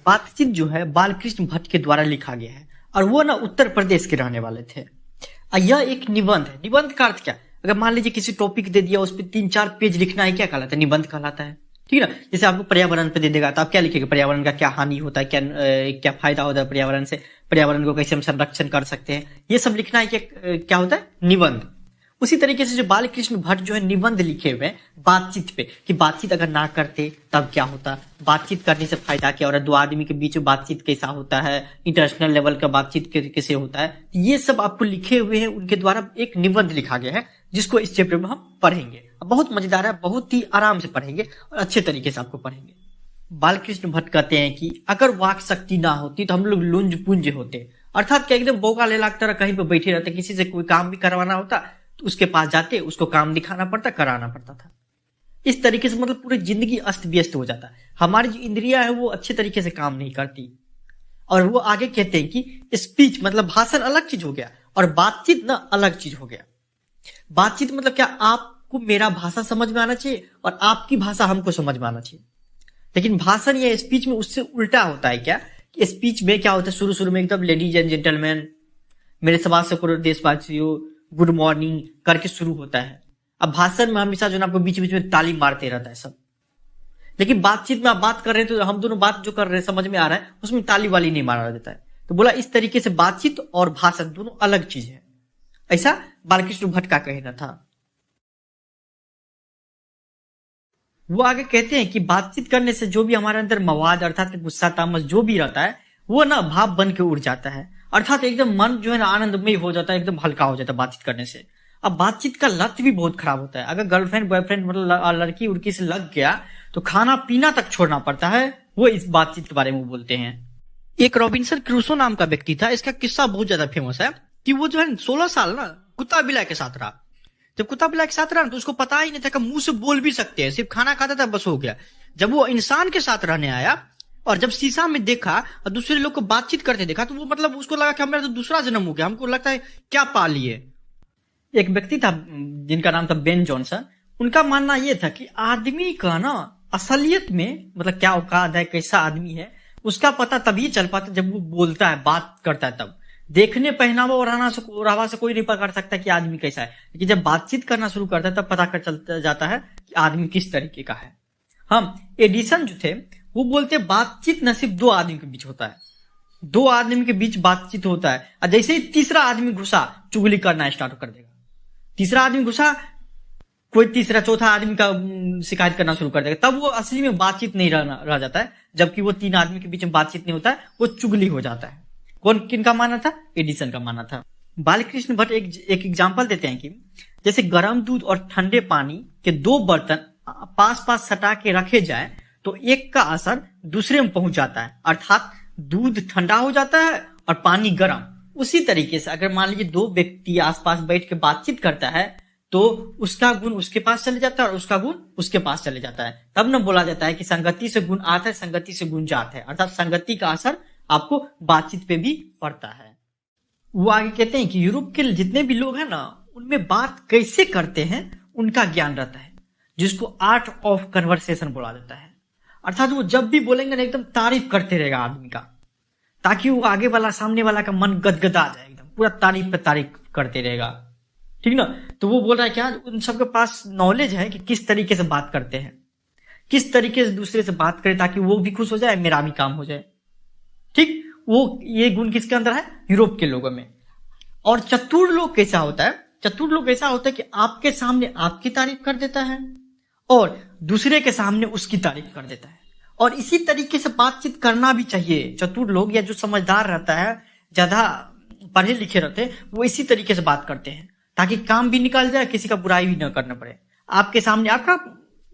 बातचीत जो है बालकृष्ण भट्ट के द्वारा लिखा गया है और वो ना उत्तर प्रदेश के रहने वाले थे। यह एक निबंध है। निबंध का अर्थ क्या? अगर मान लीजिए किसी टॉपिक दे दिया, उस पर 3-4 पेज लिखना है, क्या कहलाता है? निबंध कहलाता है। ठीक है ना। जैसे आपको पर्यावरण पे दे देगा तो आप क्या लिखेंगे? पर्यावरण का क्या हानि होता है, क्या फायदा होता है पर्यावरण से, पर्यावरण को कैसे हम संरक्षण कर सकते हैं, ये सब लिखना है। क्या होता है? निबंध। उसी तरीके से जो बालकृष्ण भट्ट जो है निबंध लिखे हुए बातचीत पे, कि बातचीत अगर ना करते तब क्या होता, बातचीत करने से फायदा क्या, और दो आदमी के बीच में बातचीत कैसा होता है, इंटरनेशनल लेवल का बातचीत कैसे होता है, ये सब आपको लिखे हुए हैं। उनके द्वारा एक निबंध लिखा गया है जिसको इस चैप्टर में हम पढ़ेंगे। बहुत मजेदार है, बहुत ही आराम से पढ़ेंगे और अच्छे तरीके से आपको पढ़ेंगे। बालकृष्ण भट्ट कहते हैं कि अगर वाक शक्ति ना होती तो हम लोग लुंज पुंज होते, अर्थात क्या एकदम बोका ले लगता, कहीं पे बैठे रहते, किसी से कोई काम भी करवाना होता तो उसके पास जाते, उसको काम दिखाना पड़ता, कराना पड़ता था। इस तरीके से मतलब पूरी जिंदगी अस्त व्यस्त हो जाता। हमारी जो इंद्रियां है वो अच्छे तरीके से काम नहीं करती। और वो आगे कहते हैं कि स्पीच मतलब भाषण अलग चीज हो गया और बातचीत ना अलग चीज हो गया। बातचीत मतलब क्या, आपको मेरा भाषा समझ में आना चाहिए और आपकी भाषा हमको समझ में आना चाहिए। लेकिन भाषण या स्पीच में उससे उल्टा होता है। क्या स्पीच में क्या होता है, शुरू में एकदम लेडीज एंड जेंटलमैन, मेरे समाज से पूरे देशवासियों, गुड मॉर्निंग करके शुरू होता है। अब भाषण में हमेशा जो ना आपको बीच बीच में ताली मारते रहता है सब। लेकिन बातचीत में आप बात कर रहे हैं तो हम दोनों बात जो कर रहे हैं समझ में आ रहा है, उसमें ताली वाली नहीं मारा देता है। तो बोला इस तरीके से बातचीत और भाषण दोनों अलग चीज है, ऐसा बालकृष्ण भट्ट का कहना था। वो आगे कहते हैं कि बातचीत करने से जो भी हमारे अंदर मवाद अर्थात गुस्सा तामस जो भी रहता है वो ना भाव बन के उड़ जाता है, अर्थात एकदम मन जो है ना आनंदमय हो जाता है, एकदम हल्का हो जाता है बातचीत करने से। अब बातचीत का लत भी बहुत खराब होता है। अगर गर्लफ्रेंड बॉयफ्रेंड मतलब लड़की उड़की से लग गया तो खाना पीना तक छोड़ना पड़ता है। वो इस बातचीत के बारे में बोलते हैं। एक रॉबिन्सन क्रूसो नाम का व्यक्ति था, इसका किस्सा बहुत ज्यादा फेमस है कि वो जो है 16 साल ना कुत्ता बिल्ला के साथ रहा। जब कुत्ता बिल्ला के साथ रहा तो उसको पता ही नहीं था कि मुंह से बोल भी सकते हैं, सिर्फ खाना खाता था बस हो गया। जब वो इंसान के साथ रहने आया और जब शीशा में देखा और दूसरे लोग को बातचीत करते देखा तो वो मतलब उसको लगा कि हमारा तो दूसरा जन्म हो गया, हमको लगता है क्या पा लिए। एक व्यक्ति था जिनका नाम था बेन जॉनसन। उनका मानना यह था कि आदमी का ना असलियत में मतलब क्या औकात है, कैसा आदमी है, उसका पता तभी चल पाता जब वो बोलता है, बात करता है। तब देखने पहनावा और ओढ़ावा से कोई नहीं पकड़ सकता कि आदमी कैसा है, लेकिन जब बातचीत करना शुरू करता है तब पता कर चलता जाता है कि आदमी किस तरीके का है। हम एडिसन जो थे वो बोलते बातचीत न सिर्फ दो आदमी के बीच होता है, दो आदमी के बीच बातचीत होता है और जैसे ही तीसरा आदमी घुसा चुगली करना स्टार्ट कर देगा। तीसरा आदमी घुसा, कोई तीसरा चौथा आदमी का शिकायत करना शुरू कर देगा, तब वो असली में बातचीत नहीं रह जाता है। जबकि वो 3 आदमी के बीच में बातचीत नहीं होता है, वो चुगली हो जाता है। कौन किनका मानना था? एडिसन का मानना था। बालकृष्ण भट्ट एक एग्जाम्पल देते हैं कि जैसे गर्म दूध और ठंडे पानी के 2 बर्तन पास पास सटा के रखे जाए तो एक का असर दूसरे में पहुंच जाता है, अर्थात दूध ठंडा हो जाता है और पानी गर्म। उसी तरीके से अगर मान लीजिए 2 व्यक्ति आसपास बैठ के बातचीत करता है तो उसका गुण उसके पास चले जाता है और उसका गुण उसके पास चले जाता है। तब न बोला जाता है कि संगति से गुण आता है, संगति से गुण जाता है, अर्थात संगति का असर आपको बातचीत पे भी पड़ता है। वो आगे कहते हैं कि यूरोप के जितने भी लोग हैं ना उनमें बात कैसे करते हैं उनका ज्ञान रहता है, जिसको आर्ट ऑफ कन्वर्सेशन बोला जाता है। अर्थात वो जब भी बोलेंगे ना एकदम तारीफ करते रहेगा आदमी का, ताकि वो आगे वाला सामने वाला का मन गदगदा जाए, एकदम पूरा तारीफ पे तारीफ करते रहेगा। ठीक ना। तो वो बोल रहा है क्या उन सबके पास नॉलेज है कि किस तरीके से बात करते हैं, किस तरीके से दूसरे से बात करें ताकि वो भी खुश हो जाए, मेरा भी काम हो जाए। ठीक, वो ये गुण किसके अंदर है? यूरोप के लोगों में। और चतुर लोग कैसा होता है? चतुर लोग ऐसा होता है कि आपके सामने आपकी तारीफ कर देता है और दूसरे के सामने उसकी तारीफ कर देता है। और इसी तरीके से बातचीत करना भी चाहिए। चतुर लोग या जो समझदार रहता है, ज्यादा पढ़े लिखे रहते हैं, वो इसी तरीके से बात करते हैं ताकि काम भी निकल जाए, किसी का बुराई भी न करना पड़े। आपके सामने आपका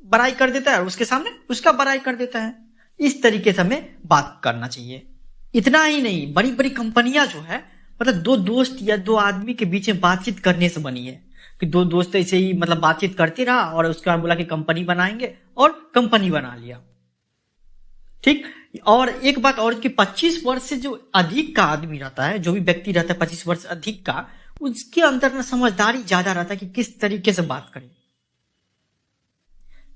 बड़ाई कर देता है और उसके सामने उसका बड़ाई कर देता है। इस तरीके से हमें बात करना चाहिए। इतना ही नहीं, बड़ी बड़ी कंपनियां जो है मतलब 2 दोस्त या 2 आदमी के बीच में बातचीत करने से बनी है कि 2 दोस्त ऐसे ही मतलब बातचीत करते रहा और उसके बाद बोला कि कंपनी बनाएंगे और कंपनी बना लिया। ठीक। और एक बात और कि 25 वर्ष से जो अधिक का आदमी रहता है, जो भी व्यक्ति रहता है 25 वर्ष अधिक का, उसके अंदर ना समझदारी ज्यादा रहता है कि किस तरीके से बात करें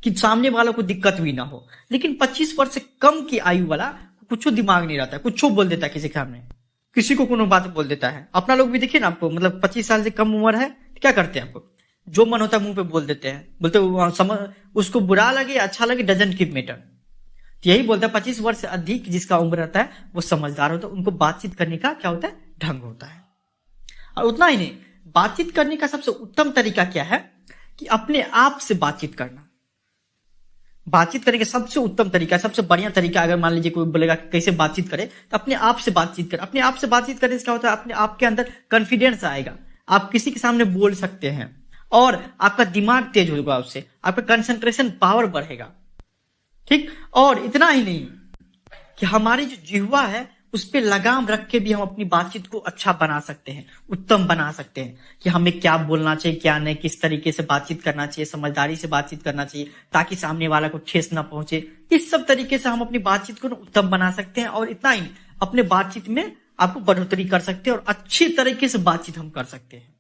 कि सामने वालों को दिक्कत भी ना हो। लेकिन 25 वर्ष से कम की आयु वाला कुछ दिमाग नहीं रहता है, कुछ बोल देता है किसी के सामने, किसी को कोनो बात बोल देता है। अपना लोग भी देखिए ना, आपको मतलब 25 साल से कम उम्र है, क्या करते हैं, आपको जो मन होता है मुंह पे बोल देते हैं, बोलते समझ, उसको बुरा लगे अच्छा लगे, डजंट कीप मैटर। यही बोलता है 25 वर्ष से अधिक जिसका उम्र रहता है वो समझदार होता है, उनको बातचीत करने का क्या होता है, ढंग होता है। और उतना ही नहीं, बातचीत करने का सबसे उत्तम तरीका क्या है कि अपने आप से बातचीत करना। बातचीत करने का सबसे उत्तम तरीका, सबसे बढ़िया तरीका, अगर मान लीजिए कोई बोलेगा कि कैसे बातचीत करे, तो अपने आप से बातचीत करें। अपने आप से बातचीत करने से क्या होता है, अपने आप के अंदर कॉन्फिडेंस आएगा, आप किसी के सामने बोल सकते हैं और आपका दिमाग तेज होगा, उससे आपका कंसंट्रेशन पावर बढ़ेगा। ठीक, और इतना ही नहीं कि हमारी जो जिह्वा है उस पर लगाम रख के भी हम अपनी बातचीत को अच्छा बना सकते हैं, उत्तम बना सकते हैं कि हमें क्या बोलना चाहिए, क्या नहीं, किस तरीके से बातचीत करना चाहिए, समझदारी से बातचीत करना चाहिए ताकि सामने वाला को ठेस ना पहुंचे। इस सब तरीके से हम अपनी बातचीत को उत्तम बना सकते हैं। और इतना ही अपने बातचीत में आपको बढ़ोतरी कर सकते हैं और अच्छी तरीके से बातचीत हम कर सकते हैं।